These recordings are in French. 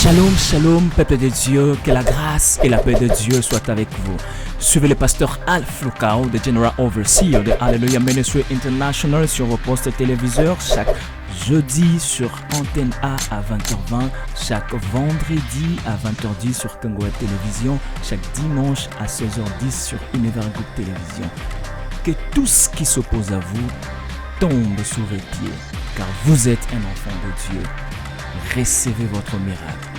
Shalom, shalom, peuple de Dieu, que la grâce et la paix de Dieu soient avec vous. Suivez le pasteur Alf Lucao, le General Overseer de Hallelujah Ministry International sur vos postes téléviseurs chaque jeudi sur Antenne A à 20h20, chaque vendredi à 20h10 sur Kangouet Télévision, chaque dimanche à 16h10 sur Univers Group Télévision. Que tout ce qui s'oppose à vous tombe sous vos pieds, car vous êtes un enfant de Dieu. Recevez votre miracle.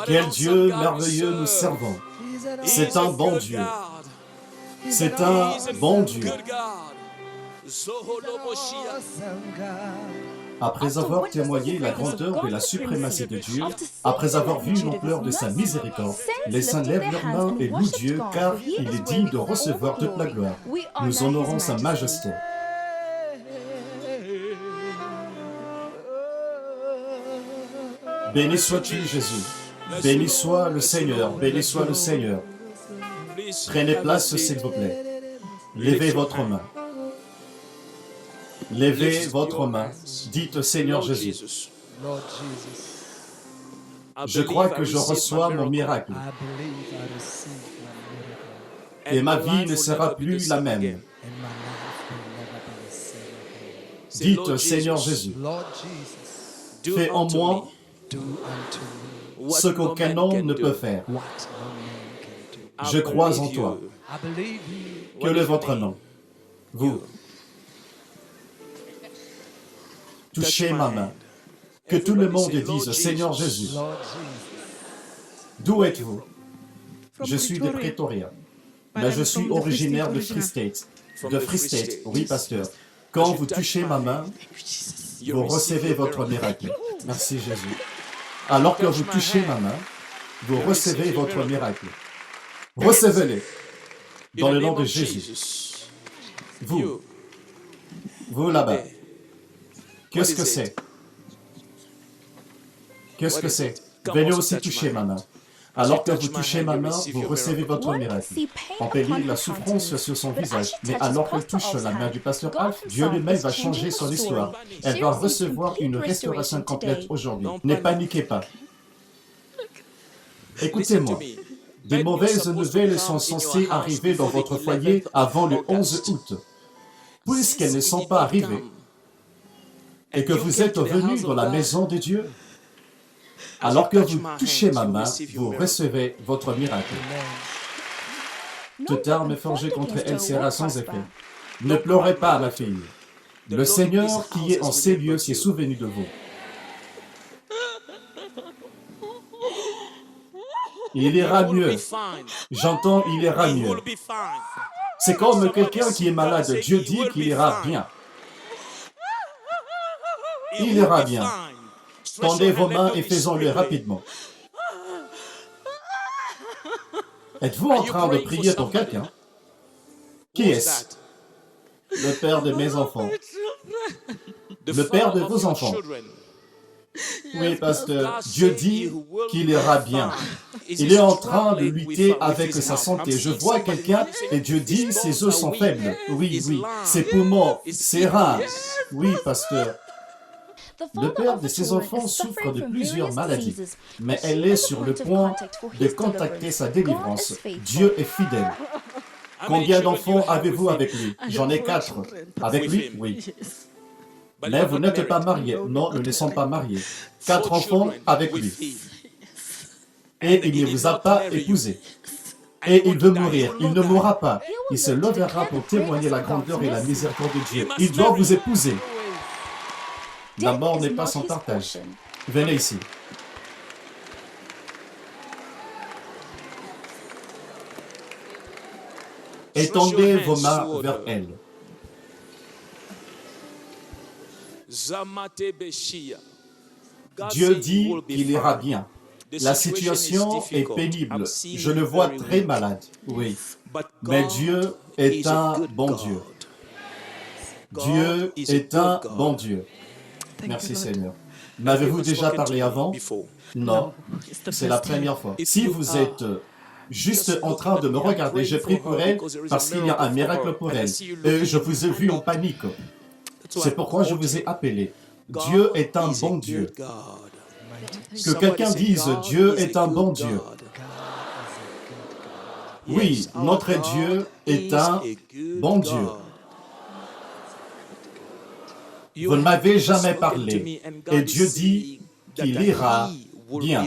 Quel Dieu merveilleux nous servons. C'est un bon Dieu. C'est un bon Dieu. Après avoir témoigné la grandeur et la suprématie de Dieu, après avoir vu l'ampleur de sa miséricorde, les saints lèvent leurs mains et louent Dieu, car il est digne de recevoir toute la gloire. Nous honorons sa majesté. Béni sois-tu, Jésus. Béni soit le Seigneur. Béni soit le Seigneur. Prenez place, s'il vous plaît. Levez votre main. Levez votre main. Dites, Seigneur Jésus, je crois que je reçois mon miracle. Et ma vie ne sera plus la même. Dites, Seigneur Jésus, fais en moi ce qu'aucun homme ne peut faire. Je crois en toi. Quel est votre nom? Vous. Touchez ma main. Que tout le monde dise, Seigneur Jésus. D'où êtes-vous? Je suis de Pretoria. Mais je suis originaire de Free State. De Free State, oui, pasteur. Quand vous touchez ma main, vous recevez votre miracle. Merci Jésus. Alors que vous touchez ma main, vous recevez votre miracle. Recevez-les dans le nom de Jésus. Vous là-bas. Qu'est-ce que c'est? Qu'est-ce que c'est? Venez aussi toucher ma main. Alors que vous touchez ma main, vous recevez votre miracle. On peut lire la souffrance sur son visage. Mais alors qu'elle touche la main du pasteur Alf, Dieu lui-même va changer son histoire. Elle va recevoir une restauration complète aujourd'hui. Ne paniquez pas. Écoutez-moi. Des mauvaises nouvelles sont censées arriver dans votre foyer avant le 11 août. Puisqu'elles ne sont pas arrivées, et que vous êtes venus dans la maison de Dieu, alors que vous touchez ma main, vous recevez votre miracle. Toute arme forgée contre elle sera sans effet. Ne pleurez pas, ma fille. Le Seigneur qui est en ces lieux s'est souvenu de vous. Il ira mieux. J'entends, il ira mieux. C'est comme quelqu'un qui est malade. Dieu dit qu'il ira bien. Il ira bien. Tendez vos mains et faisons-le rapidement. Êtes-vous en train de prier pour quelqu'un? Qui est-ce? Le père de mes enfants. Le père de vos enfants. Oui, pasteur, Dieu dit qu'il ira bien. Il est en train de lutter avec sa santé. Je vois quelqu'un et Dieu dit ses os sont faibles. Oui, ses poumons, ses reins. Oui, pasteur. Le père de ses enfants souffre de plusieurs maladies, mais elle est sur le point de contacter sa délivrance. Dieu est fidèle. Combien d'enfants avez-vous avec lui? J'en ai 4. Avec lui? Oui. Mais vous n'êtes pas mariés. Non, nous ne sommes pas mariés. 4 enfants avec lui. Et il ne vous a pas épousé. Et il veut mourir. Il ne mourra pas. Il se lèvera pour témoigner la grandeur et la miséricorde de Dieu. Il doit vous épouser. La mort n'est pas son partage. Venez ici. Étendez vos mains vers elle. Dieu dit qu'il ira bien. La situation est pénible. Je le vois très malade. Oui. Mais Dieu est un bon Dieu. Dieu est un bon Dieu. Merci Seigneur. M'avez-vous déjà parlé avant? Non, c'est la première fois. Si vous êtes juste en train de me regarder. J'ai prié pour elle parce qu'il y a un miracle pour elle. Et je vous ai vu en panique. C'est pourquoi je vous ai appelé. Dieu est un bon Dieu. Que quelqu'un dise, Dieu est un bon Dieu. Oui, notre Dieu est un bon Dieu. Vous ne m'avez jamais parlé, et Dieu dit qu'il ira bien.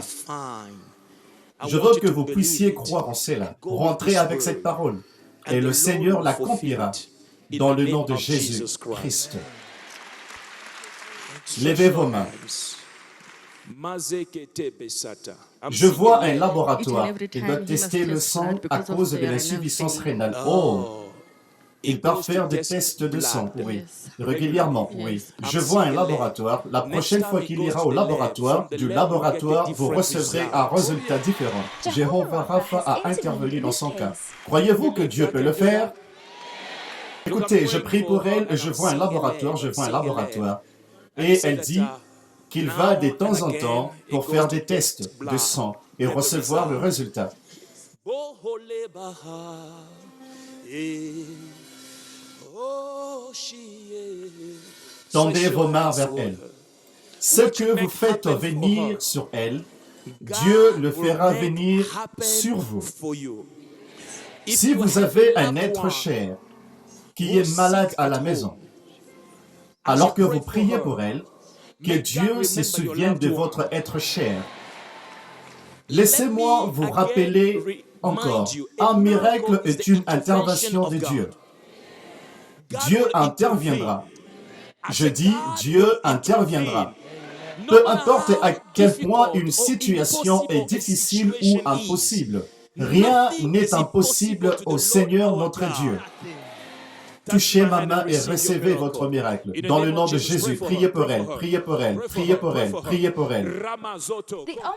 Je veux que vous puissiez croire en cela, rentrer avec cette parole, et le Seigneur l'accomplira dans le nom de Jésus-Christ. Levez vos mains. Je vois un laboratoire qui doit tester le sang à cause de l'insuffisance rénale. Oh! Ils peuvent faire des tests de sang, oui, régulièrement, oui. Je vois un laboratoire. La prochaine fois qu'il ira au laboratoire, du laboratoire, vous recevrez un résultat différent. Jéhovah Rapha a intervenu dans son cas. Croyez-vous que Dieu peut le faire? Écoutez, je prie pour elle et je vois un laboratoire, Et elle dit qu'il va de temps en temps pour faire des tests de sang et recevoir le résultat. Tendez vos mains vers elle. Ce que vous faites venir sur elle, Dieu le fera venir sur vous. Si vous avez un être cher qui est malade à la maison, alors que vous priez pour elle, que Dieu se souvienne de votre être cher. Laissez-moi vous rappeler encore, un miracle est une intervention de Dieu. Dieu interviendra. Je dis, Dieu interviendra. Peu importe à quel point une situation est difficile ou impossible, rien n'est impossible au Seigneur notre Dieu. Touchez ma main et recevez votre miracle. Dans le nom de Jésus, priez pour elle, priez pour elle, priez pour elle, priez pour elle.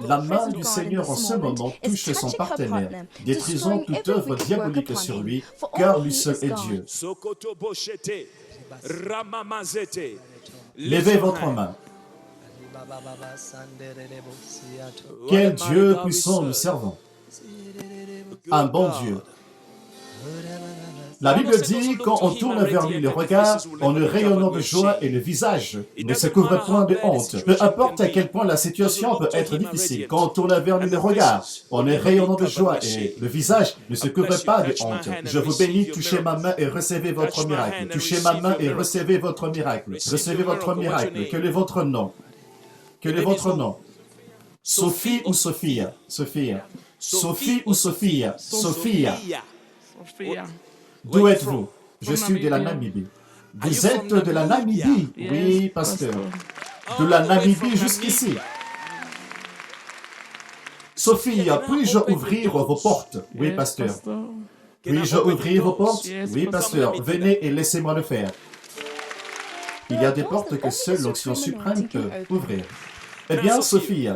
La main du Seigneur en ce moment touche son partenaire, détruisant toute œuvre diabolique sur lui, car lui seul est Dieu. Levez votre main. Quel Dieu puissant nous servons. Un bon Dieu. La Bible dit, quand on tourne vers lui le regard, on est rayonnant de joie et le visage ne se couvre point de honte. Peu importe à quel point la situation peut être difficile, quand on tourne vers lui le regard, on est rayonnant de joie et le visage ne se couvre pas de honte. Je vous bénis, touchez ma main et recevez votre miracle. Touchez ma main et recevez votre miracle. Recevez votre miracle. Quel est votre nom? Quel est votre nom? Sophie ou Sophia? Sophia. Sophie ou Sophia? Sophia. D'où êtes-vous? Je suis de la Namibie. Vous êtes de la Namibie? Oui, pasteur. De la Namibie jusqu'ici. Sophie, puis-je ouvrir vos portes? Oui, pasteur. Puis-je ouvrir vos portes? Oui, pasteur. Venez et laissez-moi le faire. Il y a des portes que seule l'onction suprême peut ouvrir. Eh bien, Sophie,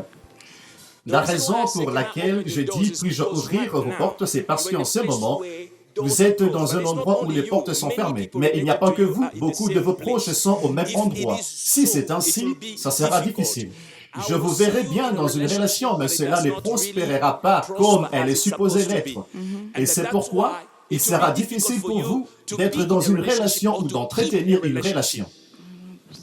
la raison pour laquelle je dis puis-je ouvrir vos portes, c'est parce qu'en ce moment, vous êtes dans un endroit où les portes sont fermées. Mais il n'y a pas que vous. Beaucoup de vos proches sont au même endroit. Si c'est ainsi, ça sera difficile. Je vous verrai bien dans une relation, mais cela ne prospérera pas comme elle est supposée l'être. Et c'est pourquoi il sera difficile pour vous d'être dans une relation ou d'entretenir une relation.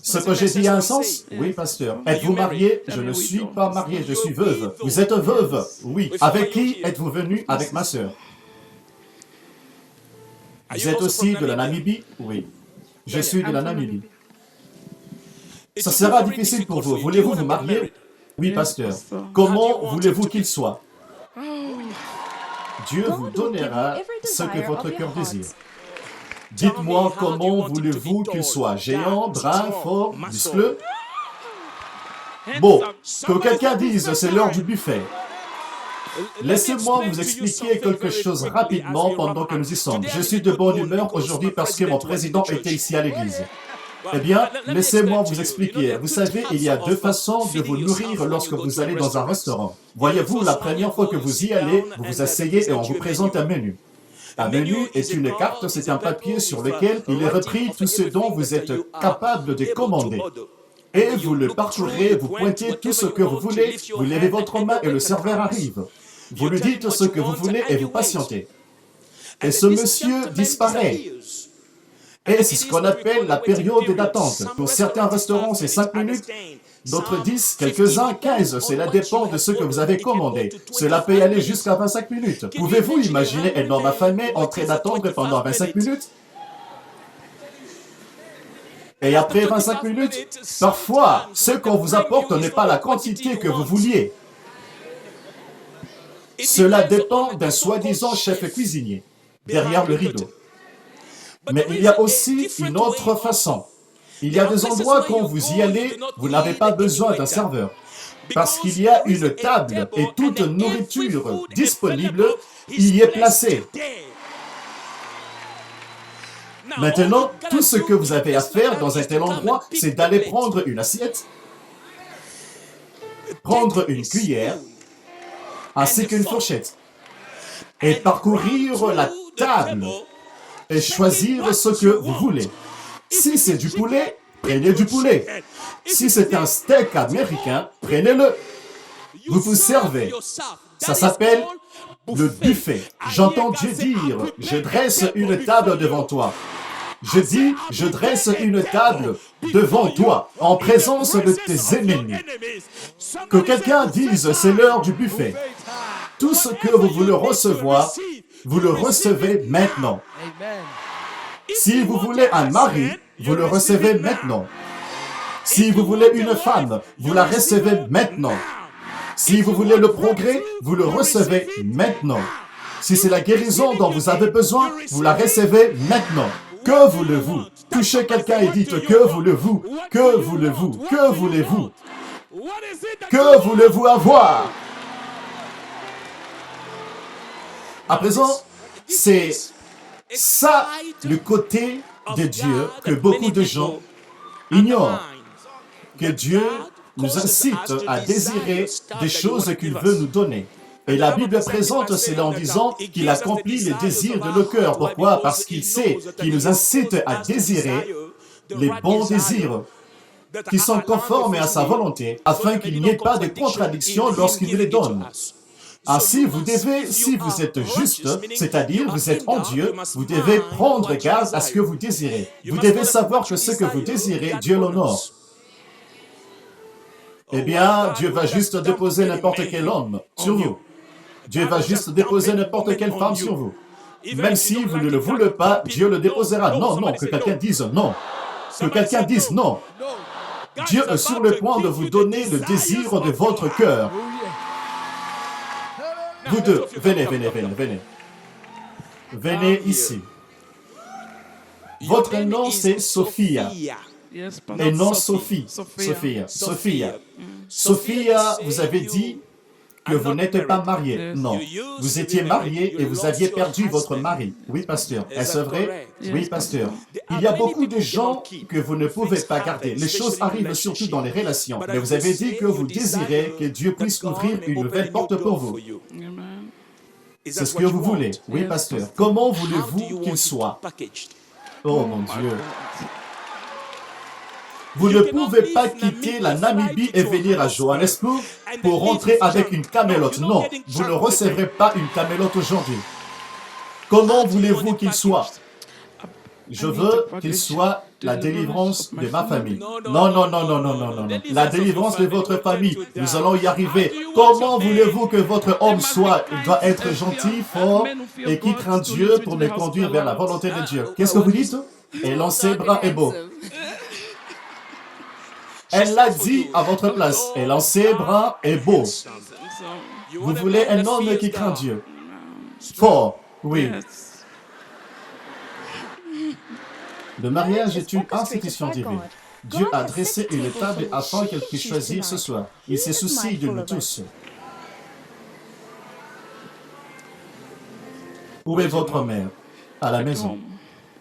Ce que j'ai dit a un sens? Oui, pasteur. Êtes-vous marié? Je ne suis pas marié, je suis veuve. Vous êtes veuve? Oui. Avec qui êtes-vous venu? Avec ma sœur. Vous êtes aussi de la Namibie? Oui. Je suis de la Namibie. Ça sera difficile pour vous. Voulez-vous vous marier? Oui, pasteur. Comment voulez-vous qu'il soit? Dieu vous donnera ce que votre cœur désire. Dites-moi comment voulez-vous qu'il soit? Géant, brun, fort, muscleux? Bon, que quelqu'un dise, c'est l'heure du buffet. Laissez-moi vous expliquer quelque chose rapidement pendant que nous y sommes. Je suis de bonne humeur aujourd'hui parce que mon président était ici à l'église. Eh bien, laissez-moi vous expliquer. Vous savez, il y a deux façons de vous nourrir lorsque vous allez dans un restaurant. Voyez-vous, la première fois que vous y allez, vous vous asseyez et on vous présente un menu. Un menu est une carte, c'est un papier sur lequel il est repris tout ce dont vous êtes capable de commander. Et vous le parcourez, vous pointez tout ce que vous voulez, vous levez votre main et le serveur arrive. Vous lui dites ce que vous voulez et vous patientez. Et ce monsieur disparaît. Et c'est ce qu'on appelle la période d'attente. Pour certains restaurants, c'est 5 minutes, d'autres 10, quelques-uns 15. Cela dépend de ce que vous avez commandé. Cela peut aller jusqu'à 25 minutes. Pouvez-vous imaginer un homme affamé en train d'attendre pendant 25 minutes? Et après 25 minutes, parfois, ce qu'on vous apporte n'est pas la quantité que vous vouliez. Cela dépend d'un soi-disant chef cuisinier, derrière le rideau. Mais il y a aussi une autre façon. Il y a des endroits quand vous y allez, vous n'avez pas besoin d'un serveur. Parce qu'il y a une table et toute nourriture disponible y est placée. Maintenant, tout ce que vous avez à faire dans un tel endroit, c'est d'aller prendre une assiette, prendre une cuillère, ainsi qu'une fourchette, et parcourir la table et choisir ce que vous voulez. Si c'est du poulet, prenez du poulet. Si c'est un steak américain, prenez-le. Vous vous servez. Ça s'appelle le buffet. J'entends Dieu dire, je dresse une table devant toi. Je dis, je dresse une table devant toi, en présence de tes ennemis. Que quelqu'un dise, c'est l'heure du buffet. Tout ce que vous voulez recevoir, vous le recevez maintenant. Si vous voulez un mari, vous le recevez maintenant. Si vous voulez une femme, vous la recevez maintenant. Si vous voulez le progrès, vous le recevez maintenant. Si c'est la guérison dont vous avez besoin, vous la recevez maintenant. Que voulez-vous? Touchez quelqu'un et dites, que voulez-vous? Que voulez-vous? Que voulez-vous? Que voulez-vous avoir? À présent, c'est ça le côté de Dieu que beaucoup de gens ignorent. Que Dieu nous incite à désirer des choses qu'il veut nous donner. Et la Bible présente cela en disant qu'il accomplit les désirs de nos cœurs. Pourquoi? Parce qu'il sait qu'il nous incite à désirer les bons désirs qui sont conformes à sa volonté, afin qu'il n'y ait pas de contradiction lorsqu'il nous les donne. Ainsi, vous devez, si vous êtes juste, c'est-à-dire vous êtes en Dieu, vous devez prendre garde à ce que vous désirez. Vous devez savoir que ce que vous désirez, Dieu l'honore. Eh bien, Dieu va juste déposer n'importe quel homme sur vous. Dieu va juste déposer n'importe quelle femme sur vous. Même si vous ne le voulez pas, Dieu le déposera. Non, non, que quelqu'un dise non. Que quelqu'un dise non. Dieu est sur le point de vous donner le désir de votre cœur. Vous deux, venez, venez, venez, venez. Venez ici. Votre nom, c'est Sophia. Et non Sophie. Sophia. Sophia. Sophia, vous avez dit que vous n'êtes pas mariée. Non. Vous étiez mariée et vous aviez perdu votre mari. Oui, pasteur. Est-ce vrai? Oui, pasteur. Il y a beaucoup de gens que vous ne pouvez pas garder. Les choses arrivent surtout dans les relations. Mais vous avez dit que vous désirez que Dieu puisse ouvrir une nouvelle porte pour vous. C'est ce que vous voulez. Oui, pasteur. Comment voulez-vous qu'il soit? Oh mon Dieu. Vous ne pouvez pas quitter la Namibie et venir à Johannesburg pour rentrer avec une camélote. Non, vous ne recevrez pas une camélote aujourd'hui. Comment voulez-vous qu'il soit? Je veux qu'il soit la délivrance de ma famille. Non, non, non, non, non, non, non, non. La délivrance de votre famille. Nous allons y arriver. Comment voulez-vous que votre homme soit? Il doit être gentil, fort et qui craint Dieu pour me conduire vers la volonté de Dieu. Qu'est-ce que vous dites? Et lancer bras est beau. Elle l'a dit à votre place. Et lancer bras est beau. Vous voulez un homme qui craint Dieu. Fort, oui. Le mariage est une institution divine. Dieu a dressé une table afin qu'elle puisse choisir ce soir. Il se soucie de nous tous. Où est votre mère? À la maison.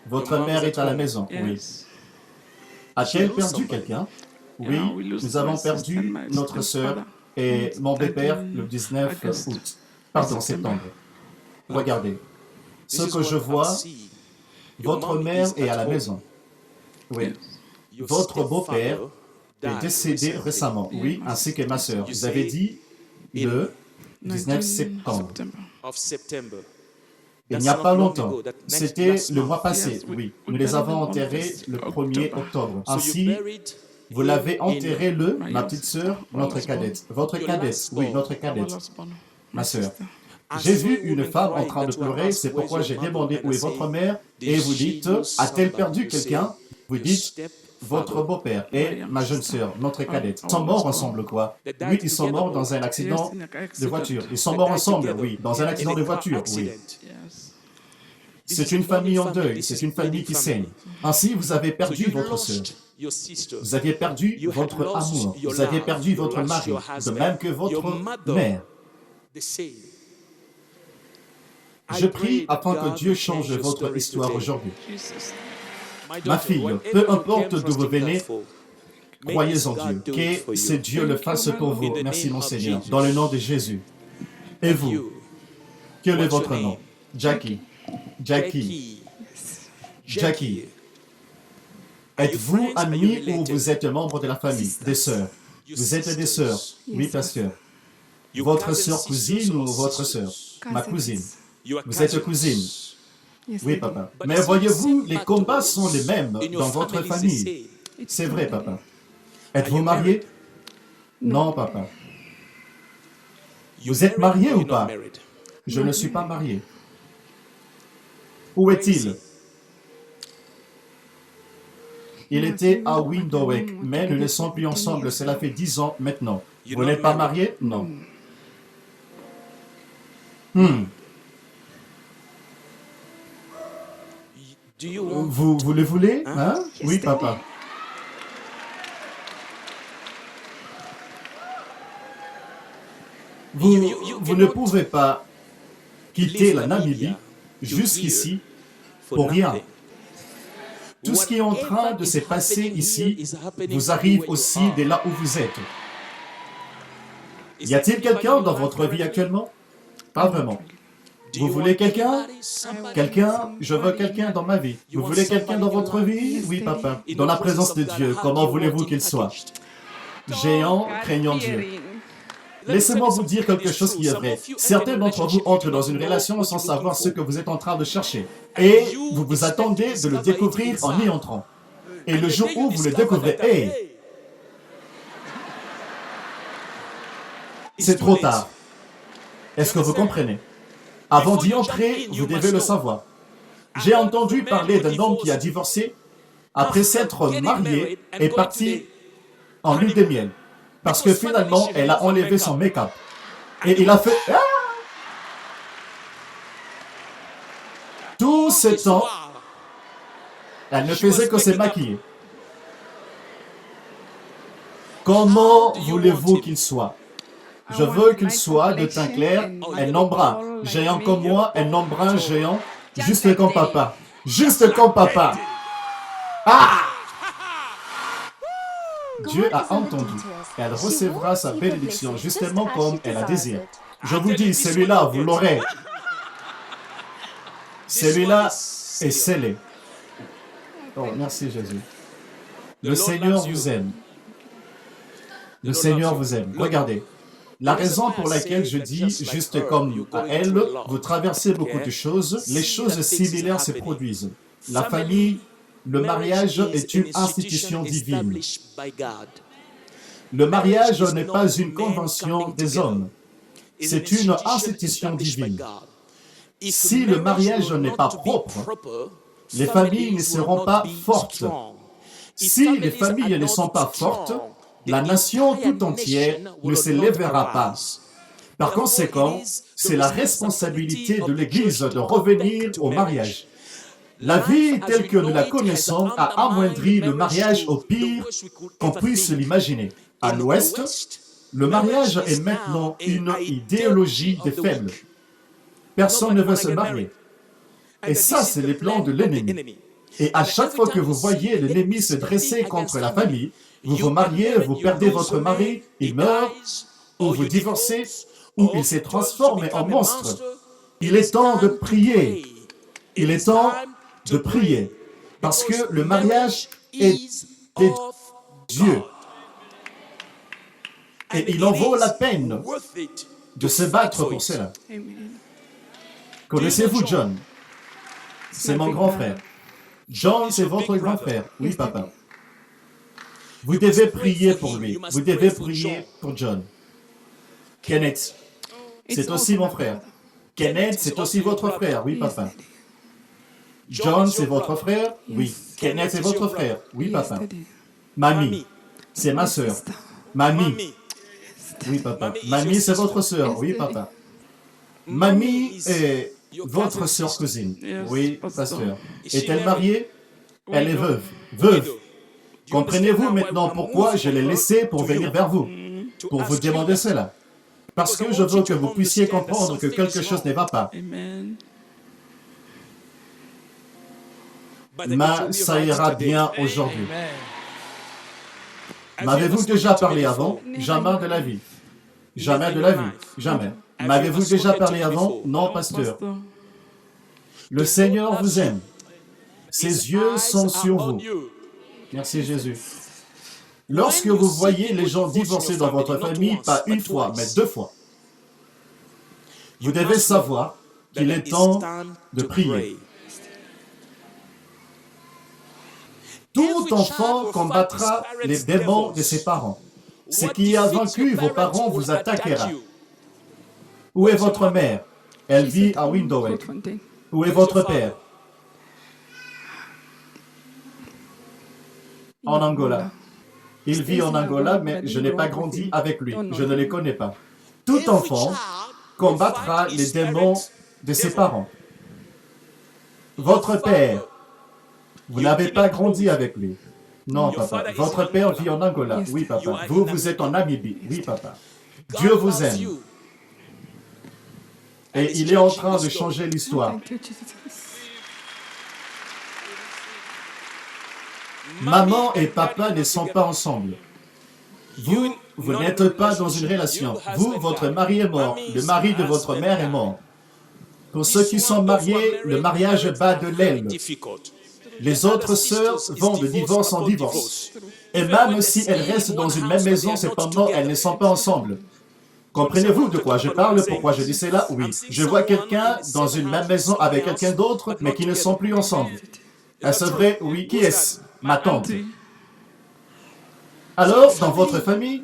Votre mère est à la maison, oui. A-t-elle perdu quelqu'un? Oui, nous avons perdu notre sœur et mon beau-père le 19 août. Pardon, septembre. Regardez. Ce que je vois, votre mère est à la maison. Oui. Votre beau-père est décédé récemment. Oui, ainsi que ma sœur. Vous avez dit le 19 septembre. of September. Il n'y a pas longtemps. C'était le mois passé, oui. Nous les avons enterrés le 1er octobre. Ainsi, vous l'avez enterré ma petite sœur, notre cadette. Votre cadette, oui, notre cadette, ma sœur. J'ai vu une femme en train de pleurer, c'est pourquoi j'ai demandé où est votre mère, et vous dites, a-t-elle perdu quelqu'un? Vous dites, votre beau-père et ma jeune sœur, notre cadette, sont morts ensemble, quoi? Oui, ils sont morts dans un accident de voiture. Ils sont morts ensemble, oui, dans un accident de voiture, oui. C'est une famille en deuil, c'est une famille qui saigne. Ainsi, vous avez perdu votre sœur. Vous aviez perdu votre amour. Vous aviez perdu votre mari, de même que votre mère. Je prie afin que Dieu change votre histoire aujourd'hui. Ma fille, peu importe d'où vous venez, croyez en Dieu. Que ce Dieu le fasse pour vous. Merci mon Seigneur. Dans le nom de Jésus. Et vous, quel est votre nom? Jackie. Jackie. Jackie. Êtes-vous ami ou vous êtes membre de la famille, des sœurs? Vous êtes des sœurs? Oui, pasteur. Votre sœur cousine ou votre sœur? Ma cousine. Vous êtes cousine? Oui, papa. Mais voyez-vous, les combats sont les mêmes dans votre famille. C'est vrai, papa. Êtes-vous marié? Non, papa. Vous êtes marié ou pas? Je ne suis pas marié. Où est-il? Il était à Windhoek, mais nous ne sommes plus ensemble. Cela fait 10 ans maintenant. Vous n'êtes pas marié? Non. Vous le voulez? Hein? Oui, papa. Vous ne pouvez pas quitter la Namibie jusqu'ici pour rien. Tout ce qui est en train de se passer ici vous arrive aussi de là où vous êtes. Y a-t-il quelqu'un dans votre vie actuellement? Pas vraiment. Vous voulez quelqu'un? Quelqu'un? Je veux quelqu'un dans ma vie. Vous voulez quelqu'un dans votre vie? Oui, papa. Dans la présence de Dieu, comment voulez-vous qu'il soit? Géant, craignant Dieu. Laissez-moi vous dire quelque chose qui est vrai. Certains d'entre vous entrent dans une relation sans savoir ce que vous êtes en train de chercher. Et vous vous attendez de le découvrir en y entrant. Et le jour où vous le découvrez, hey, c'est trop tard. Est-ce que vous comprenez? Avant d'y entrer, vous devez le savoir. J'ai entendu parler d'un homme qui a divorcé après s'être marié et parti en lune de miel. Parce que finalement, elle a enlevé son make-up. Et il a fait... Ah! Tout ce temps, elle ne faisait que se maquiller. Comment voulez-vous qu'il soit? Je veux qu'il soit de teint clair, un homme brun. Géant comme moi, un homme brun géant, juste comme papa. Juste comme papa. Ah! Dieu a entendu. Elle recevra sa bénédiction justement comme elle a désiré. Je vous dis, celui-là, vous l'aurez. Celui-là est scellé. Oh, merci Jésus. Le Seigneur vous aime. Le Seigneur vous aime. Regardez. La raison pour laquelle je dis, juste comme à elle, vous traversez beaucoup de choses, les choses similaires se produisent. La famille, le mariage est une institution divine. Le mariage n'est pas une convention des hommes, c'est une institution divine. Si le mariage n'est pas propre, les familles ne seront pas fortes. Si les familles ne sont pas fortes, la nation tout entière ne se lèvera pas. Par conséquent, c'est la responsabilité de l'Église de revenir au mariage. La vie telle que nous la connaissons a amoindri le mariage au pire qu'on puisse l'imaginer. À l'Ouest, le mariage est maintenant une idéologie des faibles. Personne ne veut se marier. Et ça, c'est les plans de l'ennemi. Et à chaque fois que vous voyez l'ennemi se dresser contre la famille, vous vous mariez, vous perdez votre mari, il meurt, ou vous divorcez, ou il s'est transformé en monstre. Il est temps de prier. Il est temps de prier. Parce que le mariage est de Dieu. Et il en vaut la peine. de se battre pour cela. Connaissez-vous John? C'est mon grand frère. John, c'est votre grand frère. Oui, papa. Vous devez prier pour lui. Vous devez prier pour John. Kenneth, c'est aussi mon frère. Kenneth, c'est aussi votre frère. Oui, papa. John, c'est votre frère? Oui. Kenneth, c'est votre frère? Oui, papa. Mamie, c'est ma sœur. Mamie. Oui, papa. Mamie, c'est votre sœur? Oui, papa. Mamie est votre sœur cousine? Oui, pasteur. Est-elle mariée? Elle est veuve. Veuve. Comprenez-vous maintenant pourquoi je l'ai laissée pour venir vers vous? Pour vous demander cela. Parce que je veux que vous puissiez comprendre que quelque chose ne va pas. Mais ça ira bien aujourd'hui. M'avez-vous déjà parlé avant? Jamais de la vie. Jamais de la vie. Jamais. M'avez-vous déjà parlé avant? Non, pasteur. Le Seigneur vous aime. Ses yeux sont sur vous. Merci Jésus. Lorsque vous voyez les gens divorcer dans votre famille, pas une fois, mais 2 fois, vous devez savoir qu'il est temps de prier. Tout enfant combattra les démons de ses parents. Ce qui a vaincu vos parents vous attaquera. Où est votre mère? Elle vit à Windhoek. Où est votre père? En Angola. Il vit en Angola, mais je n'ai pas grandi avec lui. Je ne les connais pas. Tout enfant combattra les démons de ses parents. Votre père, vous n'avez pas grandi avec lui. Non, papa. Votre père vit en Angola. Oui, papa. Vous, vous êtes en Namibie. Oui, papa. Dieu vous aime. Et il est en train de changer l'histoire. Maman et papa ne sont pas ensemble. Vous n'êtes pas dans une relation. Vous, votre mari est mort. Le mari de votre mère est mort. Pour ceux qui sont mariés, le mariage bat de l'aile. Les autres sœurs vont de divorce en divorce. Et même si elles restent dans une même maison, cependant, elles ne sont pas ensemble. Comprenez-vous de quoi je parle? Pourquoi je dis cela? Oui. Je vois quelqu'un dans une même maison avec quelqu'un d'autre, mais qui ne sont plus ensemble. Est-ce vrai? Oui. Qui est-ce? Ma tante. Alors, dans votre famille,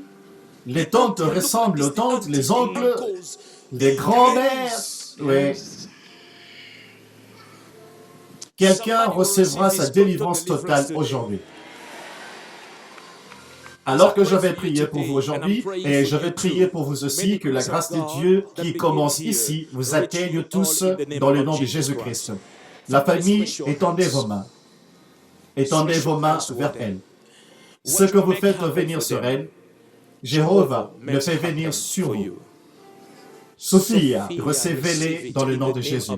les tantes ressemblent aux tantes, les oncles, les grands-mères. Oui. Quelqu'un recevra sa délivrance totale aujourd'hui. Alors que je vais prier pour vous aujourd'hui, et je vais prier pour vous aussi, que la grâce de Dieu qui commence ici vous atteigne tous dans le nom de Jésus-Christ. La famille, étendez vos mains. Étendez vos mains vers elle. Ce que vous faites venir sur elle, Jéhovah le fait venir sur vous. Sophia, recevez-les dans le nom de Jésus.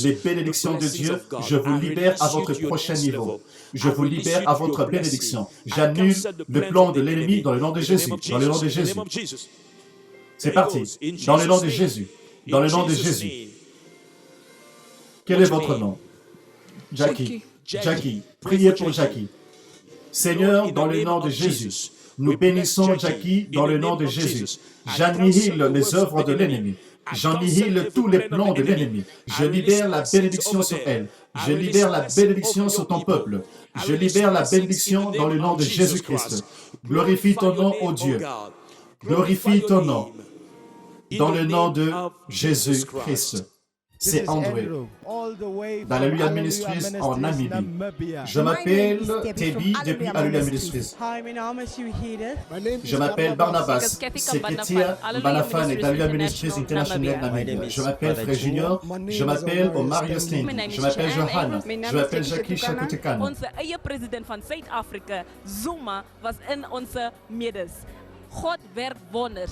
Les bénédictions de Dieu, je vous libère à votre prochain niveau. Je vous libère à votre bénédiction. J'annule le plan de l'ennemi dans le nom de Jésus. Dans le nom de Jésus. C'est parti. Dans le nom de Jésus. Dans le nom de Jésus. Quel est votre nom? Jackie. Jackie. Priez pour Jackie. Seigneur, dans le nom de Jésus, nous bénissons Jackie dans le nom de Jésus. J'annihile les œuvres de l'ennemi. J'annihile tous les plans de l'ennemi. Je libère la bénédiction sur elle. Je libère la bénédiction sur ton peuple. Je libère la bénédiction dans le nom de Jésus-Christ. Glorifie ton nom, ô Dieu. Glorifie ton nom dans le nom de Jésus-Christ. C'est André, d'Alléluia Ministries en Namibie. Je m'appelle Tebi depuis Alléluia Ministries. Je m'appelle Barnabas, secrétaire Banafan et d'Alléluia Ministries International Namibie. Je m'appelle Frère Junior, je m'appelle Omar Yostin, je m'appelle Johanna, je m'appelle Jackie Shakutekan. Onze eigen president van Zuid-Afrika, Zuma, was in onze middes. God werkt wonders.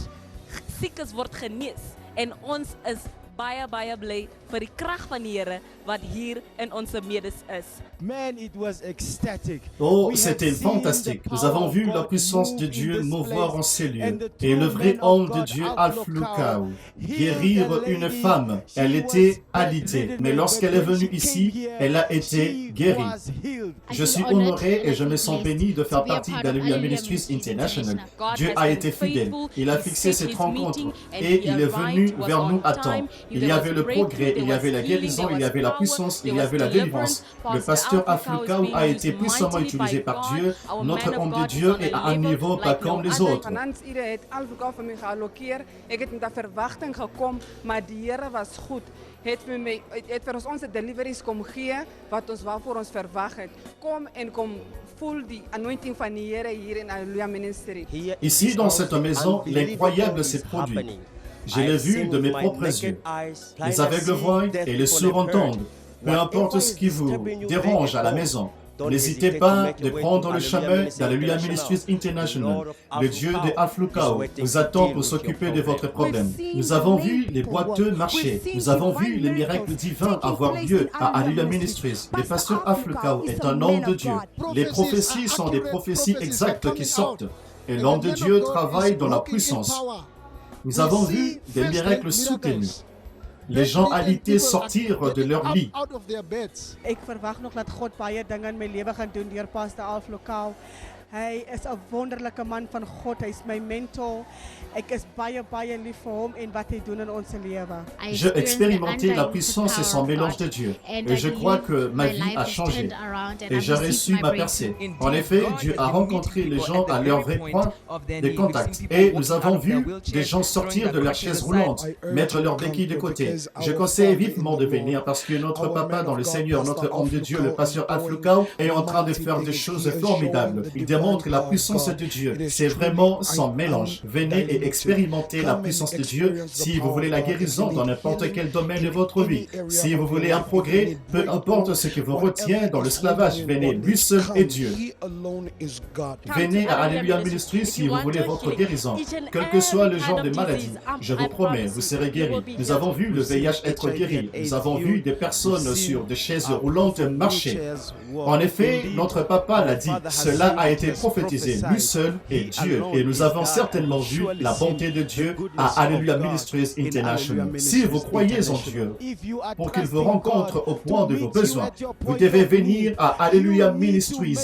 Ziekes wordt genees. En ons is baie bly vir die krag van die Here wat hier in onze middes is. Man, it was ecstatic. Oh, We c'était had seen fantastique. the Nous power avons of vu la God puissance de move Dieu in this mouvoir place. en ces lieux. And the Et le true vrai man of homme de God, Dieu, Alf Alf Lukau, Lukau, healed guérir a une lady. femme. She Elle was était alitée. bedridden, Mais lorsqu'elle est but when venue she ici, came here, elle a été she guérie. was healed. Je suis honoré et je me sens béni de faire partie d'Alléluia Ministries International. Dieu a été fidèle. Il a fixé cette rencontre et il est venu vers nous à temps. Il y avait le progrès, il y avait la guérison, il y avait la puissance, il y avait la délivrance. Le pasteur Alf Lukau a été puissamment utilisé par Dieu. Notre homme de Dieu est à un niveau pas comme les autres. Ure het Alf Lukau vir my geallokeer. Ek het met 'n verwagting gekom, maar die Here was goed. Het vir ons deliveries kom gee wat ons waarvoor ons verwag het. Kom en kom voel die anointing van die Here hier in Hallelujah Ministry. Ici, dans cette maison, l'incroyable s'est produit. Je l'ai vu de mes propres yeux. Les aveugles voient et les sourds entendent. Peu importe ce qui vous dérange à la maison, n'hésitez pas de prendre le chemin d'Alléluia Ministries International. Le Dieu de Alf Lukau vous attend pour s'occuper de votre problème. Nous avons vu les boiteux marcher. Nous avons vu les miracles divins avoir lieu à Alléluia Ministries. Le pasteur Alf Lukau est un homme de Dieu. Les prophéties sont des prophéties exactes qui sortent. Et l'homme de Dieu travaille dans la puissance. Nous avons vu des miracles soutenus. Les gens alités sortir de leur lit. Ek verwag nog dat God baie dinge in my lewe gaan doen deur Pastor Alf Lukau. Hy is 'n wonderlike man van God. Hy is my mentor. Ek is baie lief vir hom en wat hy doen in ons lewe. J'ai expérimenté la puissance et son mélange de Dieu. Et je crois que ma vie a changé. Et j'ai reçu ma percée. En effet, Dieu a rencontré les gens à leur vrai point de contact. Et nous avons vu des gens sortir de leur chaise roulante, mettre leurs béquilles de côté. Je conseille vivement de venir parce que notre papa dans le Seigneur, notre homme de Dieu, le pasteur Alf Lukau, est en train de faire des choses formidables. Il démontre la puissance de Dieu. C'est vraiment son mélange. Venez et expérimentez la puissance de Dieu si vous voulez la guérison dans n'importe quel domaine de votre vie. Si vous voulez un progrès, peu importe ce qui vous retient dans l'esclavage, venez, lui seul est Dieu. Venez à Alléluia Ministries si vous voulez votre guérison. Quel que soit le genre de maladie, je vous promets, vous serez guéris. Nous avons vu le VIH être guéri. Nous avons vu des personnes sur des chaises roulantes marcher. En effet, notre papa l'a dit, cela a été prophétisé. Lui seul est Dieu. Et nous avons certainement vu la bonté de Dieu à Alléluia Ministries International. Si vous croyez en Dieu, pour qu'il vous rencontre au point de vos besoins, vous devez venir à Alléluia Ministries.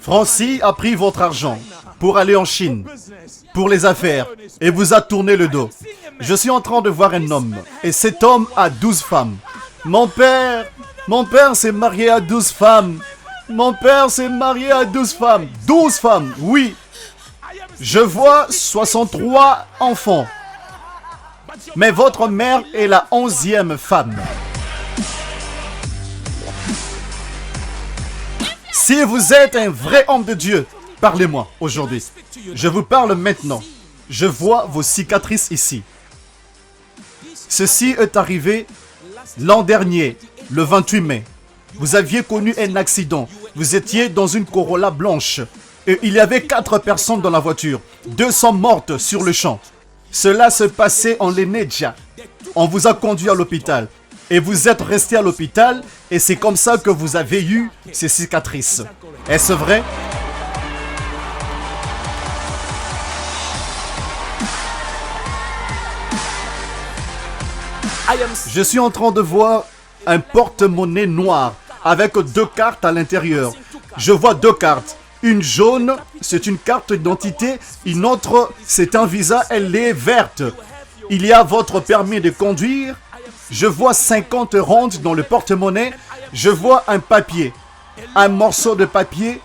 Francis a pris votre argent pour aller en Chine, pour les affaires, et vous a tourné le dos. Je suis en train de voir un homme, et cet homme a 12 femmes. Mon père s'est marié à 12 femmes. Mon père s'est marié à 12 femmes. 12 femmes, oui. Je vois 63 enfants. Mais votre mère est la 11e femme. Si vous êtes un vrai homme de Dieu, parlez-moi aujourd'hui. Je vous parle maintenant. Je vois vos cicatrices ici. Ceci est arrivé l'an dernier, le 28 mai. Vous aviez connu un accident. Vous étiez dans une Corolla blanche. Et il y avait 4 personnes dans la voiture. 2 sont mortes sur le champ. Cela se passait en Leneja. On vous a conduit à l'hôpital. Et vous êtes resté à l'hôpital. Et c'est comme ça que vous avez eu ces cicatrices. Est-ce vrai? Je suis en train de voir un porte-monnaie noir avec 2 cartes à l'intérieur. Je vois 2 cartes. Une jaune, c'est une carte d'identité. Une autre, c'est un visa, elle est verte. Il y a votre permis de conduire. Je vois 50 rondes dans le porte-monnaie. Je vois un papier. Un morceau de papier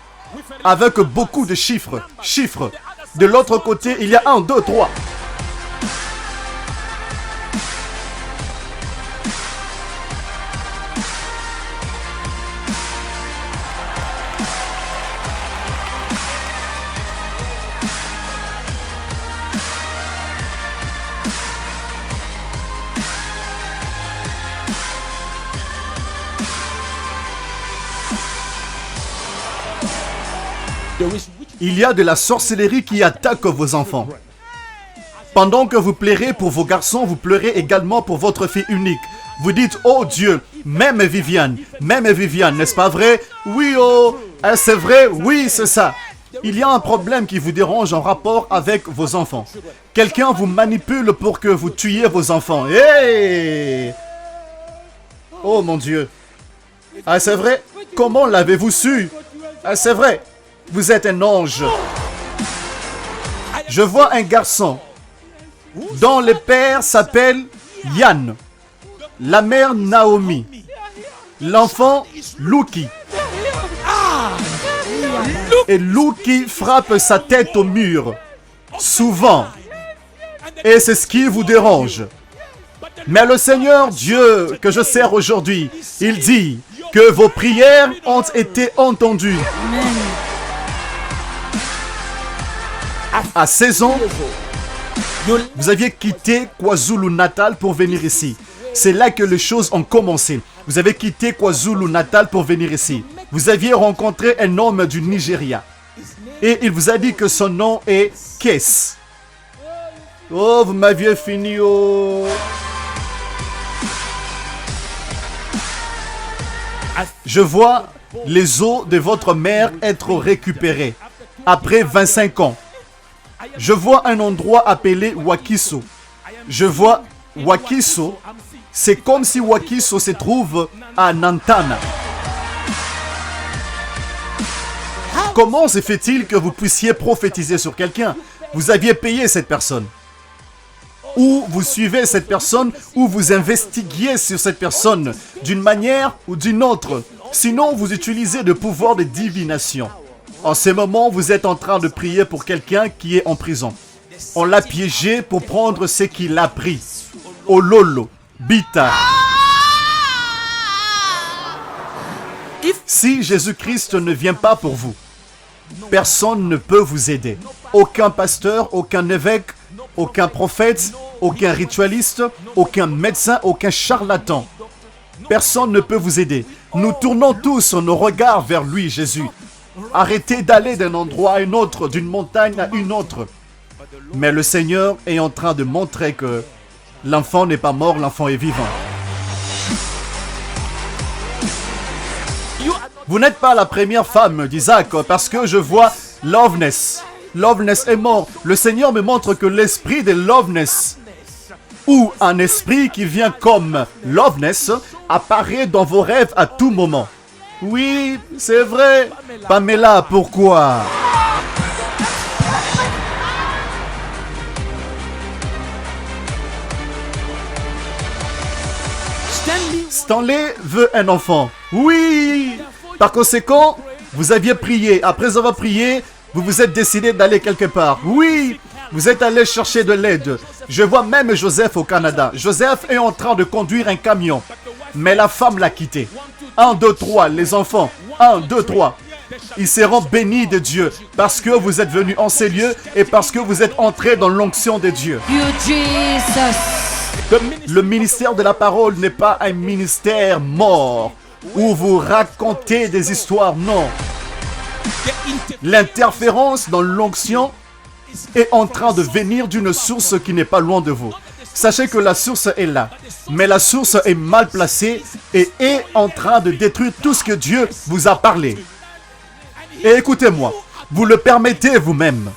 avec beaucoup de chiffres. Chiffres. De l'autre côté, il y a 1, 2, 3. Il y a de la sorcellerie qui attaque vos enfants. Pendant que vous pleurez pour vos garçons, vous pleurez également pour votre fille unique. Vous dites, oh Dieu, même Viviane, n'est-ce pas vrai? Oui, oh, c'est vrai, oui, c'est ça. Il y a un problème qui vous dérange en rapport avec vos enfants. Quelqu'un vous manipule pour que vous tuiez vos enfants. Hey! Oh mon Dieu. Ah, c'est vrai? Comment l'avez-vous su? Ah, c'est vrai. Vous êtes un ange. Je vois un garçon dont le père s'appelle Yann, la mère Naomi, l'enfant Luki. Et Luki frappe sa tête au mur, souvent. Et c'est ce qui vous dérange. Mais le Seigneur Dieu que je sers aujourd'hui, il dit que vos prières ont été entendues. À 16 ans, vous aviez quitté KwaZulu-Natal pour venir ici. C'est là que les choses ont commencé. Vous avez quitté KwaZulu-Natal pour venir ici. Vous aviez rencontré un homme du Nigeria. Et il vous a dit que son nom est Kess. Oh, vous m'aviez fini, oh. Je vois les os de votre mère être récupérés après 25 ans. Je vois un endroit appelé Wakiso. Je vois Wakiso. C'est comme si Wakiso se trouve à Nantana. Comment se fait-il que vous puissiez prophétiser sur quelqu'un? Vous aviez payé cette personne. Ou vous suivez cette personne, ou vous investiguez sur cette personne d'une manière ou d'une autre. Sinon, vous utilisez le pouvoir de divination. En ce moment, vous êtes en train de prier pour quelqu'un qui est en prison. On l'a piégé pour prendre ce qu'il a pris. Ololo, Bita. Si Jésus-Christ ne vient pas pour vous, personne ne peut vous aider. Aucun pasteur, aucun évêque, aucun prophète, aucun ritualiste, aucun médecin, aucun charlatan. Personne ne peut vous aider. Nous tournons tous nos regards vers lui, Jésus. Arrêtez d'aller d'un endroit à un autre, d'une montagne à une autre. Mais le Seigneur est en train de montrer que l'enfant n'est pas mort, l'enfant est vivant. Vous n'êtes pas la première femme d'Isaac parce que je vois Loveness. Loveness est mort. Le Seigneur me montre que l'esprit de Loveness, ou un esprit qui vient comme Loveness, apparaît dans vos rêves à tout moment. Oui, c'est vrai. Pamela, pourquoi? Stanley veut un enfant. Oui. Par conséquent, vous aviez prié. Après avoir prié, vous vous êtes décidé d'aller quelque part. Oui. Vous êtes allé chercher de l'aide. Je vois même Joseph au Canada. Joseph est en train de conduire un camion. Mais la femme l'a quitté. 1, 2, 3, les enfants. 1, 2, 3. Ils seront bénis de Dieu parce que vous êtes venus en ces lieux et parce que vous êtes entrés dans l'onction de Dieu. Le ministère de la parole n'est pas un ministère mort où vous racontez des histoires, non. L'interférence dans l'onction est en train de venir d'une source qui n'est pas loin de vous. Sachez que la source est là, mais la source est mal placée et est en train de détruire tout ce que Dieu vous a parlé. Et écoutez-moi, vous le permettez vous-même.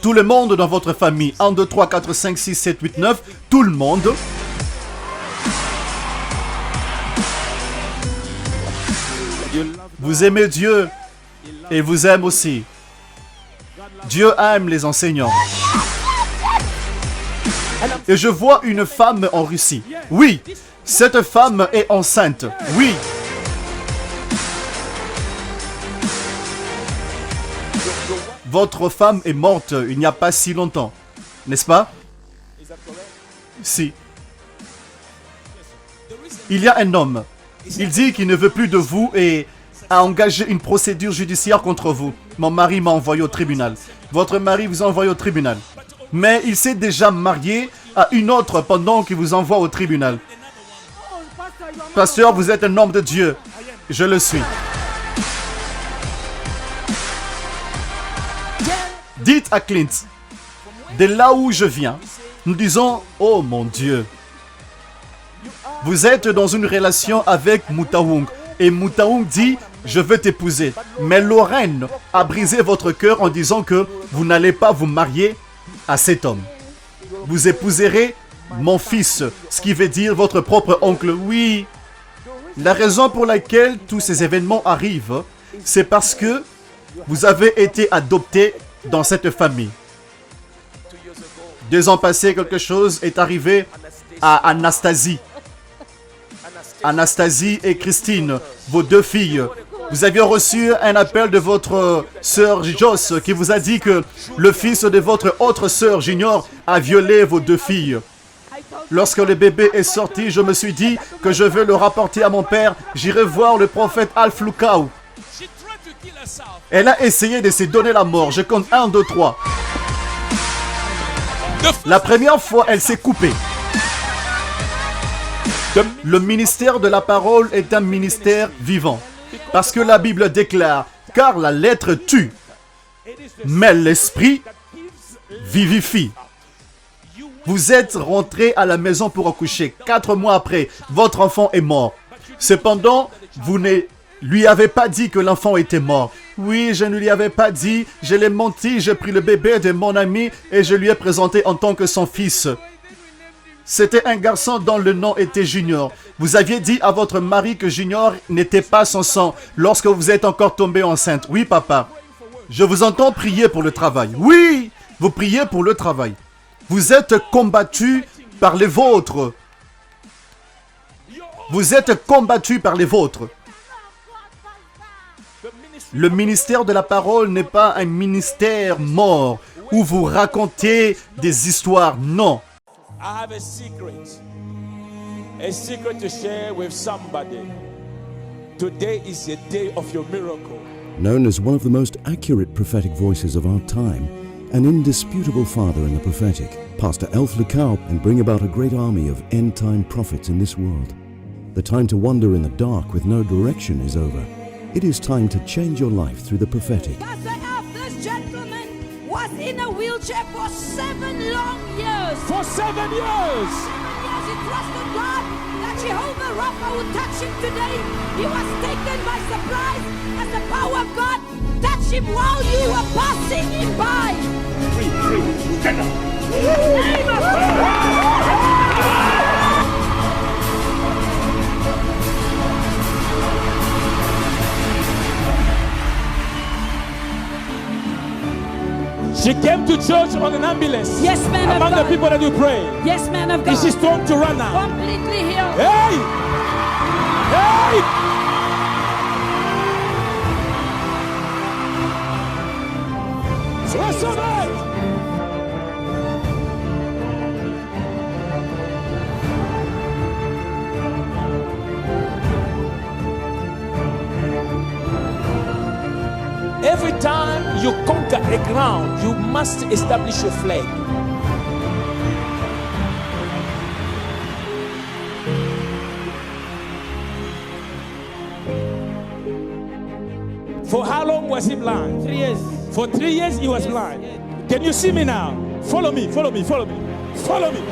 Tout le monde dans votre famille, 1, 2, 3, 4, 5, 6, 7, 8, 9, tout le monde. Vous aimez Dieu et vous aime aussi. Dieu aime les enseignants. Et je vois une femme en Russie. Oui, cette femme est enceinte. Oui. Votre femme est morte il n'y a pas si longtemps, n'est-ce pas? Si. Il y a un homme. Il dit qu'il ne veut plus de vous et a engagé une procédure judiciaire contre vous. Mon mari m'a envoyé au tribunal. Votre mari vous a envoyé au tribunal. mais il s'est déjà marié à une autre pendant qu'il vous envoie au tribunal. Pasteur, vous êtes un homme de Dieu. Je le suis. Dites à Clint, de là où je viens, nous disons, oh mon Dieu. Vous êtes dans une relation avec Moutaoung. Et Moutaoung dit, je veux t'épouser. Mais Lorraine a brisé votre cœur en disant que vous n'allez pas vous marier à cet homme. Vous épouserez mon fils, ce qui veut dire votre propre oncle. Oui. La raison pour laquelle tous ces événements arrivent, c'est parce que vous avez été adopté dans cette famille. 2 ans passés, quelque chose est arrivé à Anastasie. Anastasie et Christine, vos 2 filles. Vous aviez reçu un appel de votre sœur Joss qui vous a dit que le fils de votre autre sœur Junior a violé vos 2 filles. Lorsque le bébé est sorti, je me suis dit que je vais le rapporter à mon père. J'irai voir le prophète Al-Floukao. Elle a essayé de se donner la mort. Je compte 1, 2, 3. La première fois, elle s'est coupée. Le ministère de la parole est un ministère vivant. Parce que la Bible déclare, car la lettre tue, mais l'esprit vivifie. Vous êtes rentré à la maison pour accoucher. 4 mois après, votre enfant est mort. Cependant, vous ne lui avez pas dit que l'enfant était mort. Oui, je ne lui avais pas dit. Je l'ai menti. J'ai pris le bébé de mon ami et je lui ai présenté en tant que son fils. C'était un garçon dont le nom était Junior. Vous aviez dit à votre mari que Junior n'était pas son sang lorsque vous êtes encore tombée enceinte. Oui, papa. Je vous entends prier pour le travail. Oui, vous priez pour le travail. Vous êtes combattu par les vôtres. Vous êtes combattu par les vôtres. Le ministère de la parole n'est pas un ministère mort où vous racontez des histoires. Non. I have a secret to share with somebody. Today is the day of your miracle. Known as one of the most accurate prophetic voices of our time, an indisputable father in the prophetic, Pastor Al-Floukao, and bring about a great army of end-time prophets in this world. The time to wander in the dark with no direction is over. It is time to change your life through the prophetic. Pastor F, this gentleman was in a wheelchair for 7 long years. For 7 years. 7 years he trusted God that Jehovah Rapha would touch him today. He was taken by surprise as the power of God touched him while you were passing him by. Free. Stand up. She came to church on an ambulance. Yes, man Among of God. the people that you pray. Yes, man of God. Is she strong to run now? Completely healed. Hey! Hey! Resonate! Every time you conquer a ground, you must establish a flag. For how long was he blind? 3 years. For 3 years he was blind. Can you see me now? Follow me, follow me, follow me. Follow me.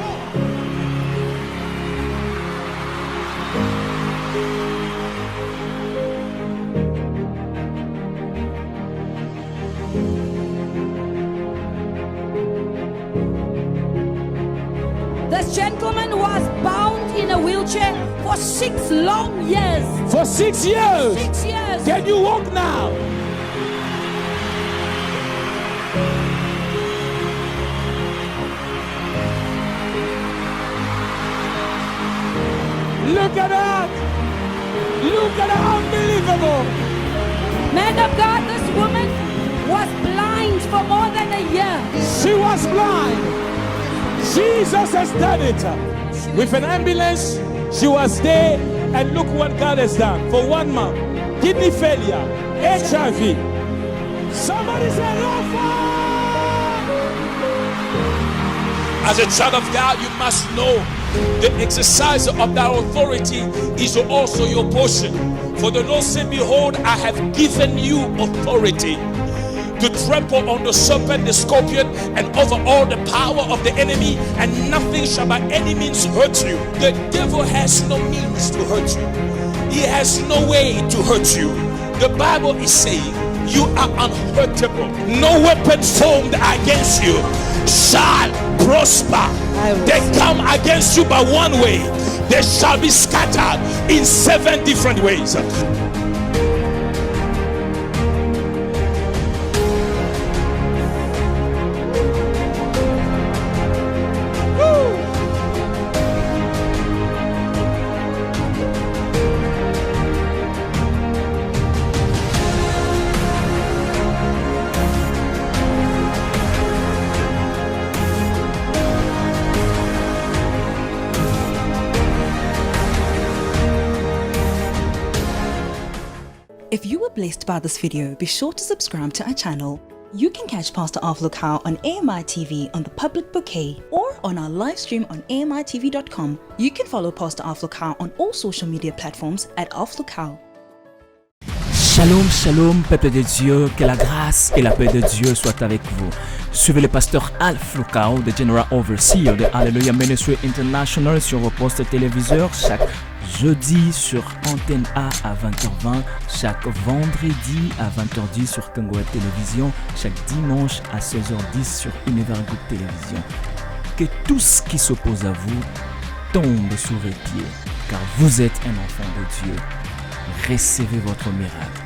This gentleman was bound in a wheelchair for 6 long years. For 6 years. 6 years. Can you walk now? Look at that! Look at that! Unbelievable! Man of God, this woman was blind for more than a year. She was blind. Jesus has done it. With an ambulance, she was there, and look what God has done. For 1 month, kidney failure, HIV. Somebody say, Rafa! As a child of God, you must know the exercise of that authority is also your portion. For the Lord said, behold, I have given you authority to trample on the serpent, the scorpion, and over all the power of the enemy, and nothing shall by any means hurt you. The devil has no means to hurt you. He has no way to hurt you. The Bible is saying you are unhurtable. No weapon formed against you shall prosper. They come against you by one way, they shall be scattered in 7 different ways. If you were blessed by this video, be sure to subscribe to our channel. You can catch Pastor Alf Lukau on AMI TV on the public bouquet or on our live stream on AMITV.com. You can follow Pastor Alf Lukau on all social media platforms at Alf Lukau. Shalom, shalom, peuple de Dieu, que la grâce et la paix de Dieu soient avec vous. Suivez le pasteur Alf Lukau, le General Overseer de Hallelujah Ministry International sur vos postes téléviseurs chaque jeudi sur Antenne A à 20h20, chaque vendredi à 20h10 sur Congo Télévision, chaque dimanche à 16h10 sur Univers Group Télévision. Que tout ce qui s'oppose à vous tombe sous vos pieds, car vous êtes un enfant de Dieu. Recevez votre miracle.